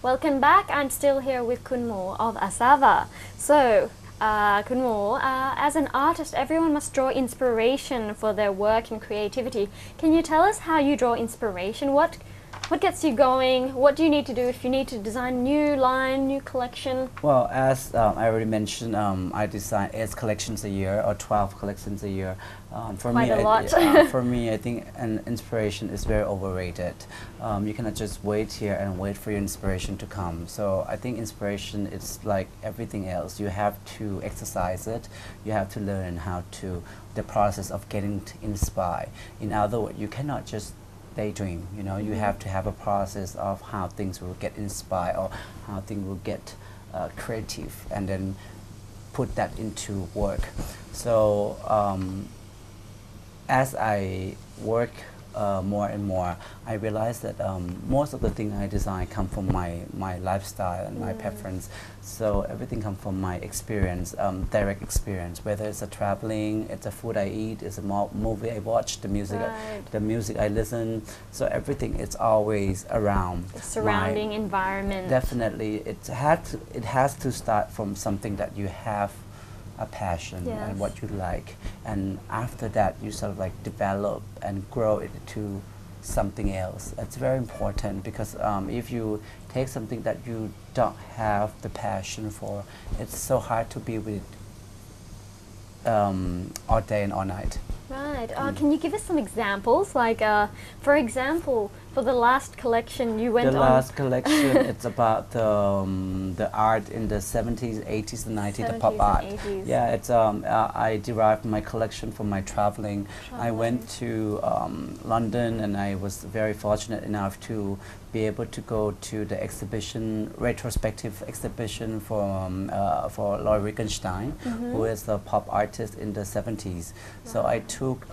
Welcome back. I'm still here with Kun Mo of Asava. So, Kun Mo, as an artist, everyone must draw inspiration for their work and creativity. Can you tell us how you draw inspiration? What gets you going? What do you need to do if you need to design new line, new collection? Well, as I already mentioned, I design 8 collections a year or 12 collections a year. For Quite me, a lot. for me, I think an inspiration is very overrated. You cannot just wait here and wait for your inspiration to come. So I think inspiration is like everything else. You have to exercise it. You have to learn how to the process of getting inspired. In other words, you cannot just daydream. You have to have a process of how things will get inspired or how things will get creative, and then put that into work. So as I work more and more, I realize that most of the things I design come from my lifestyle and my preference. So everything comes from my experience, direct experience. Whether it's a traveling, it's a food I eat, it's a movie I watch, the music I listen. So everything is always around the surrounding environment. Definitely, it has to start from something that you have a passion and what you like, and after that you sort of like develop and grow it to something else. It's very important because if you take something that you don't have the passion for, it's so hard to be with it all day and all night. Right. Can you give us some examples? Like, for example, for the last collection you went on... The last collection, it's about the art in the 70s, 80s, and 90s, the pop art. 80s. Yeah, it's I derived my collection from my traveling. I went to London, and I was very fortunate enough to be able to go to the exhibition, retrospective exhibition for Lloyd Wittgenstein, who is the pop artist in the 70s. So I took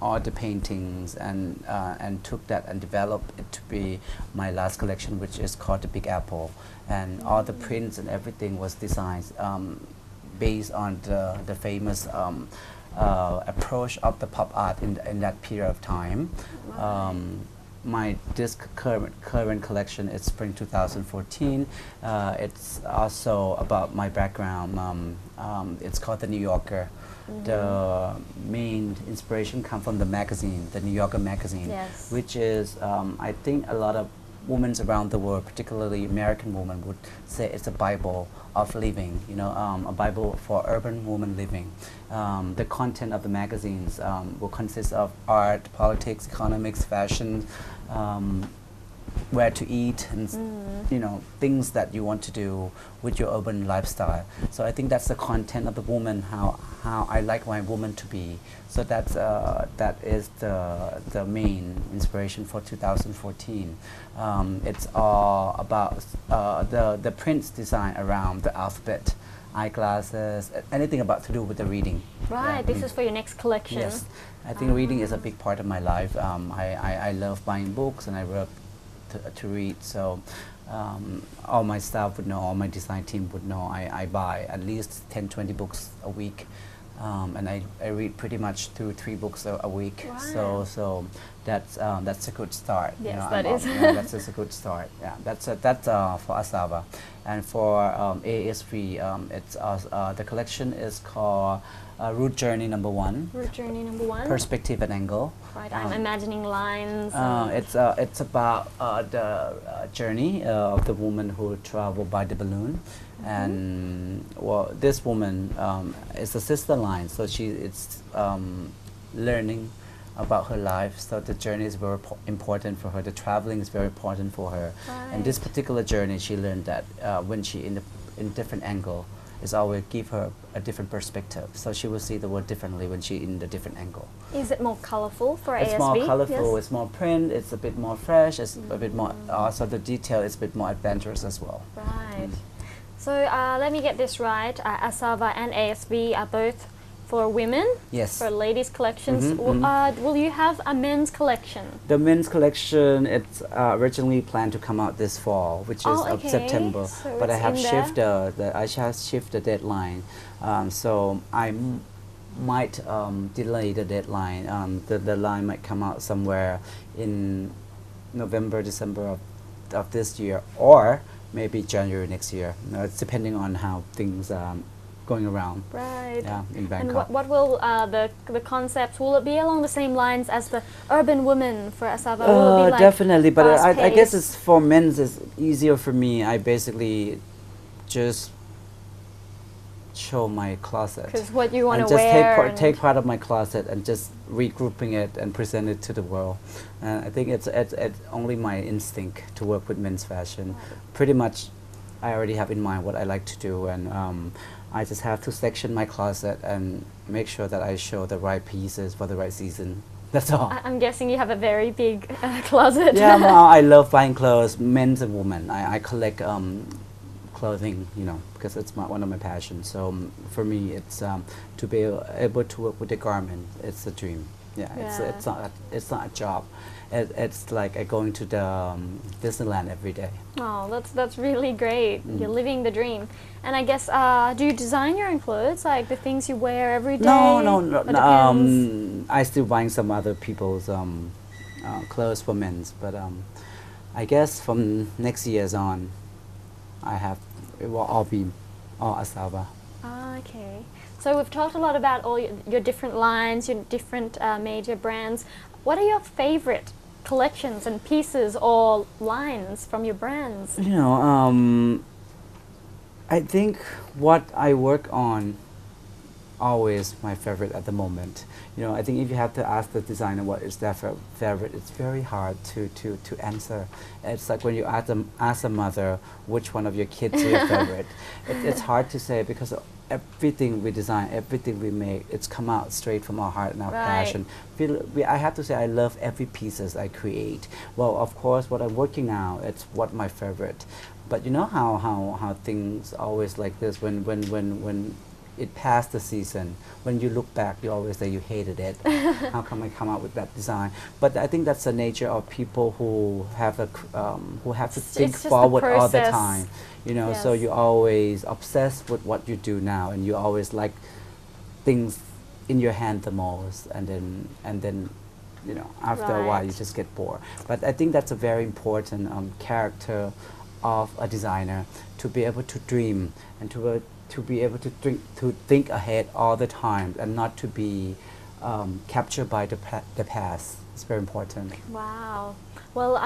all the paintings and took that and developed it to be my last collection, which is called the Big Apple. And all the prints and everything was designed based on the famous approach of the pop art in that period of time. My current collection is spring 2014. It's also about my background. It's called The New Yorker. The main inspiration comes from the magazine, the New Yorker magazine, which is, I think a lot of women around the world, particularly American women, would say it's a Bible of living, a Bible for urban women living. The content of the magazines will consist of art, politics, economics, fashion, where to eat, and things that you want to do with your urban lifestyle. So I think that's the content of the woman, how I like my woman to be. So that is the main inspiration for 2014. It's all about the prints design around the alphabet, eyeglasses, anything about to do with the reading. Right, this is for your next collection. Yes, I think reading is a big part of my life. I love buying books, and I love to read. So all my staff would know, all my design team would know, I buy at least 10-20 books a week. And I read pretty much 2-3 books a week. Wow. So that's a good start. Yes, that is. That's just a good start. Yeah, that's for Asava, and for ASV, it's the collection is called Route Journey number 1. Route Journey number 1. Perspective and angle. Right, I'm imagining lines. It's about the journey of the woman who traveled by the balloon. And this woman is a sister line, so it's learning about her life. So the journey is very important for her. The traveling is very important for her. Right. And this particular journey, she learned that when she in different angle, is always give her a different perspective. So she will see the world differently when she in the different angle. Is it more colorful for ASV? It's more colorful. Yes. It's more print. It's a bit more fresh. It's a bit more. Also, the detail is a bit more adventurous as well. Right. So let me get this right. Asava and ASV are both for women. Yes. For ladies' collections. Will you have a men's collection? The men's collection, it's originally planned to come out this fall, which is of September. So but I have shifted shift the deadline. So I might delay the deadline. The line might come out somewhere in November, December of this year, or maybe January next year. It's depending on how things going around. Right. Yeah, in And Bangkok. what will the concepts, will it be along the same lines as the urban woman for Asava? Will it be like Definitely, but I guess fast-paced? it's for men's. It's easier for me. I basically just show my closet. Because what you want And to just wear. take part of my closet and just regrouping it and present it to the world. I think it's only my instinct to work with men's fashion. Pretty much, I already have in mind what I like to do, and I just have to section my closet and make sure that I show the right pieces for the right season. That's all. I'm guessing you have a very big closet. Yeah, well, I love buying clothes, men's and women. I collect clothing, because it's one of my passions. So for me, it's to be able to work with the garment. It's a dream. Yeah, Yeah. It's not a job. It's like going to the Disneyland every day. Oh, that's really great. You're living the dream. And I guess, do you design your own clothes, like the things you wear every day? No. Or depends? I still buying some other people's clothes for men's, but I guess from next year's on, it will all be all Asava. Okay. So we've talked a lot about all your different lines, your different major brands. What are your favorite collections and pieces or lines from your brands? I think what I work on always my favorite at the moment. I think if you have to ask the designer what is their favorite, it's very hard to answer. It's like when you ask a mother which one of your kids is your favorite. It's hard to say because everything we design, everything we make, it's come out straight from our heart and our passion. I have to say I love every pieces I create. Well, of course, what I'm working now, it's what my favorite. But you know how things always like this when it passed the season. When you look back, you always say you hated it. How come I come out with that design? But I think that's the nature of people who have to think forward all the time. Yes. So you're always obsessed with what you do now, and you always like things in your hand the most, and then after a while you Right. just get bored. But I think that's a very important character of a designer, to be able to dream and to be able to think ahead all the time and not to be captured by the past. It's very important. Wow. Well,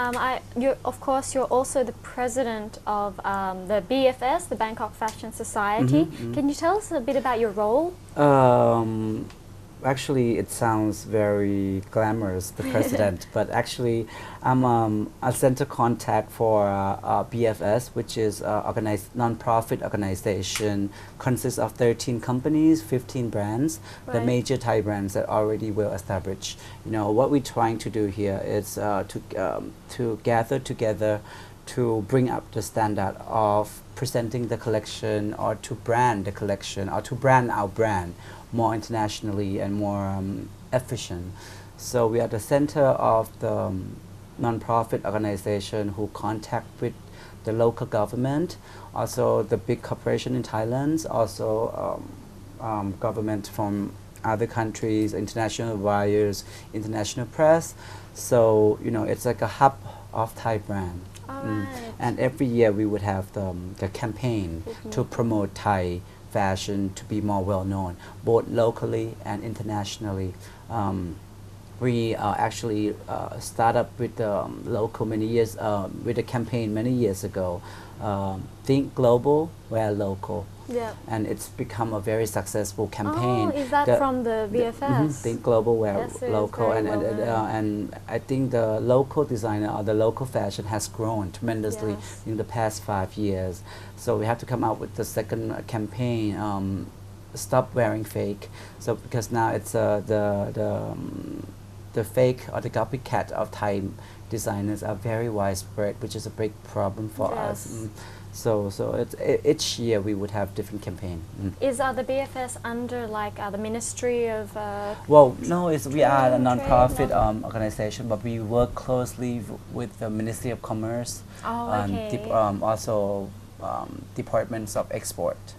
of course, you're also the president of the BFS, the Bangkok Fashion Society. Can you tell us a bit about your role? Actually, it sounds very glamorous, the president, but actually, I'm a center contact for BFS, which is non-profit organization, consists of 13 companies, 15 brands, the Right. major Thai brands that are already well established. What we're trying to do here is to gather together to bring up the standard of presenting the collection, or to brand the collection, or to brand our brand more internationally and more efficient. So we are the center of the non-profit organization who contact with the local government, also the big corporation in Thailand, also government from other countries, international buyers, international press. So it's like a hub of Thai brand. All right. And every year we would have the campaign to promote Thai fashion to be more well known, both locally and internationally. We actually started up with the local with a campaign many years ago. Think global, wear local. Yeah. And it's become a very successful campaign. Oh, is that from the BFS? Think global, wear Yes, it is local, very and well known. and I think the local designer or the local fashion has grown tremendously Yes. in the past 5 years. So we have to come out with the second campaign. Stop wearing fake. So because now it's the fake or the copycat of Thai designers are very widespread, which is a big problem for us. Yes. So each year we would have different campaign. Is the BFS under like the Ministry of? Well, no, we are a Trade, non-profit no? organization, but we work closely with the Ministry of Commerce Oh, and okay. also departments of export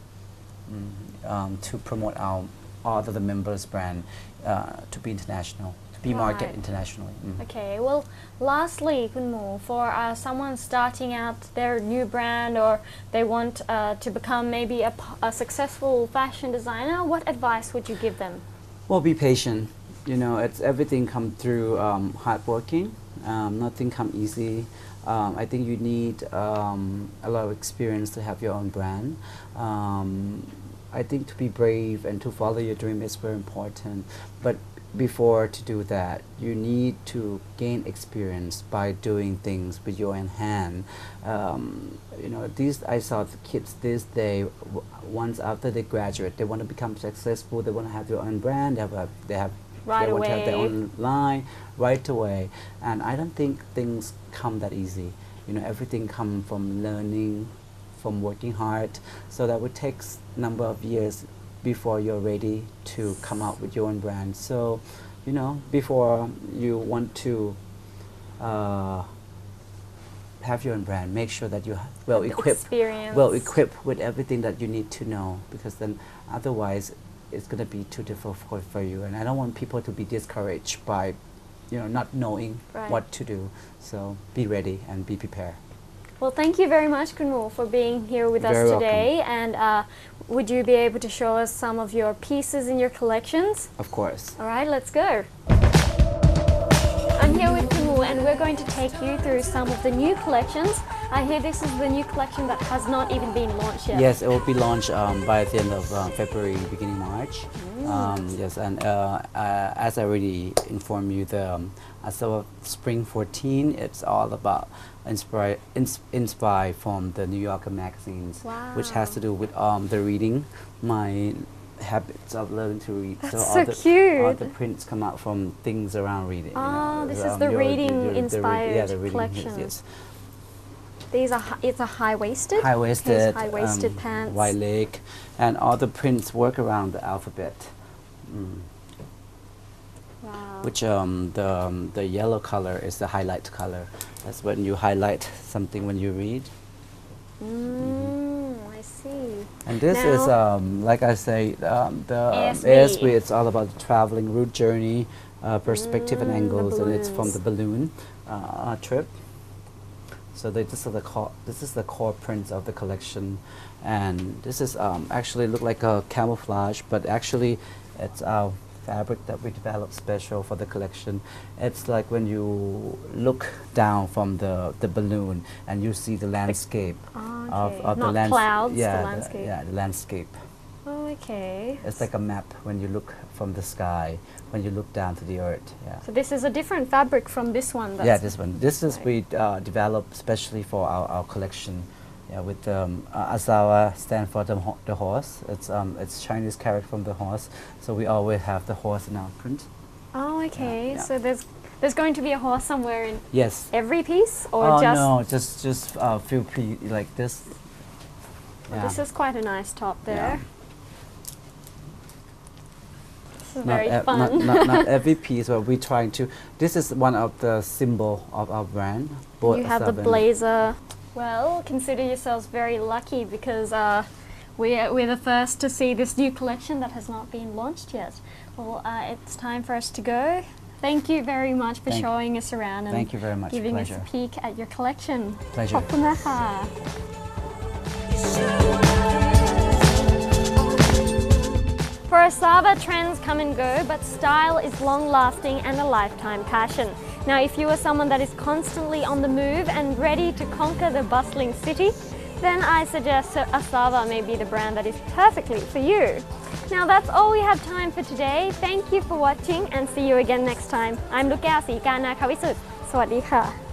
to promote all of the members' brand to be international, to be market Right. internationally. Okay, well, lastly, Kunmo, for someone starting out their new brand or they want to become maybe a successful fashion designer, what advice would you give them? Well, be patient. You know, it's everything come through hard working. Nothing come easy. I think you need a lot of experience to have your own brand. I think to be brave and to follow your dream is very important. But before to do that, you need to gain experience by doing things with your own hand. You know, I saw the kids this day. Once after they graduate, they want to become successful. They want to have their own brand. Right they want to have their away. own line right away. And I don't think things come that easy. You know, everything comes from learning, from working hard. So that would take number of years before you're ready to come out with your own brand. So, you know, before you want to have your own brand, make sure that you're well equipped with everything that you need to know, because then otherwise it's going to be too difficult for you. And I don't want people to be discouraged by, you know, not knowing what to do. So be ready and be prepared. Well, thank you very much, Kunmo, for being here with us today. And would you be able to show us some of your pieces in your collections? Of course. All right, let's go. I'm here with Kunmo, and we're going to take you through some of the new collections. I hear this is the new collection that has not even been launched yet. Yes, it will be launched by the end of February, beginning March. Yes, and as I already informed you, the Asava Spring 14, it's all about inspired from the New Yorker magazines, which has to do with the reading, my habits of learning to read. That's so cute. All the prints come out from things around reading. Oh, you know, this is the reading-inspired the reading, collection. Yes. These are it's a high-waisted. High-waisted pants. wide leg, and all the prints work around the alphabet. Wow. Which the yellow color is the highlight color. That's when you highlight something when you read. I see. And this is like I say, the ASV. It's all about the traveling route journey, perspective and angles, and it's from the balloon trip. So this is the core prints of the collection, and this is actually look like a camouflage, but actually it's our fabric that we developed special for the collection. It's like when you look down from the balloon and you see the landscape of not the clouds, the landscape. the landscape. Oh, okay. It's like a map when you look from the sky, when you look down to the earth. Yeah. So this is a different fabric from this one. This one. This is we developed specially for our collection. Yeah, with Asava stand for the horse. It's Chinese character from the horse. So we always have the horse in our print. Oh, okay. So there's going to be a horse somewhere in every piece, or no, just a few pieces like this. Well, this is quite a nice top there. This is not very fun. not every piece, but we're trying to. This is one of the symbol of our brand. You have the blazer. Well, consider yourselves very lucky because we're the first to see this new collection that has not been launched yet. Well, it's time for us to go. Thank you very much for showing us around and thank you very much. giving Pleasure. us a peek at your collection. Pleasure. ขอบคุณนะคะ For Asava, trends come and go, but style is long-lasting and a lifetime passion. Now, if you are someone that is constantly on the move and ready to conquer the bustling city, then I suggest Asava may be the brand that is perfectly for you. Now, that's all we have time for today. Thank you for watching and see you again next time. I'm Lukia ศรีการนาควิสุทธิ์ สวัสดีค่ะ